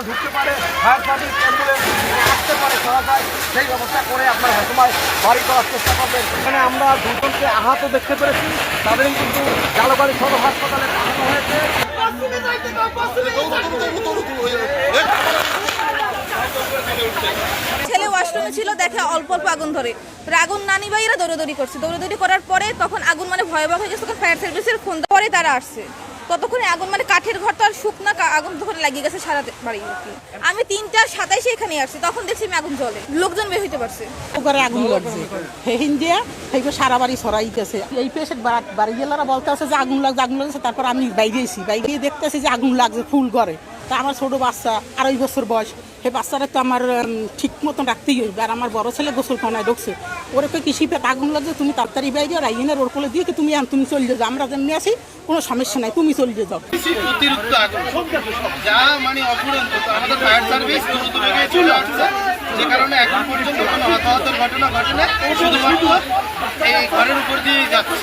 ঢুকতে পারে, fire service ambulance আসতে পারে সহসায়, সেই ব্যবস্থা করে আপনার সময় বাড়ি করার চেষ্টা করবেন। এখানে আমরা দুজনকে আহত দেখতে পেরেছি, তাদের কিন্তু জালুকারী সদর হাসপাতালে পাঠানো হয়েছে। ছেলে ওয়াশরুমে ছিল, দেখে অল্প অল্প আগুন ধরে, আগুন নানি ভাইরা দৌড়াদৌড়ি করছে। দৌড়াদৌড়ি করার পরে তখন আগুন মানে ভয়াবহ হয়ে গেছে। তখন ফায়ার সার্ভিসের ফোন পরে তারা আসছে। ততক্ষণে আগুন মানে কাঠের ঘর তো আর শুকনা আগুন তখন লাগিয়ে গেছে সারা বাড়ি। আমি 3:27 এখানে আসছি, তখন দেখছি আমি আগুন জ্বলে, লোকজন বের হইতে পারছে। ওখানে আগুন লাগছে হিন্দিয়া সারা বাড়ি সরাইতেছে। এই পেশেন্ট বাড়ি গেলারা বলতে আছে যে আগুন লাগছে। তারপর আমি বাইরে দেখতেছি যে আগুন লাগছে ফুল করে। তা আমার ছোট বাচ্চা 2.5 বছর বয়স, সেই বাচ্চারা তো আমার ঠিক মতন রাখতেই হইবে। আর আমার বড় ছেলে গোসলখানায় ঢুকছে, ওরে কৃষি পেট আগুন লাগছে, তুমি তাড়াতাড়ি বাইরে রাইনের ওর কোলে দিয়ে তুমি চলে যাও, আমরা যেমনি আছি কোনো সমস্যা নাই, তুমি চলে যাও। অতিরিক্ত আগুন যা মানে অফুরন্ত, আমাদের ফায়ার সার্ভিস চলে আসছে, যে কারণে এখন পর্যন্ত কোনো হতাহতের ঘটনা ঘটে না, শুধুমাত্র এই ঘরের উপর দিয়ে যাচ্ছে।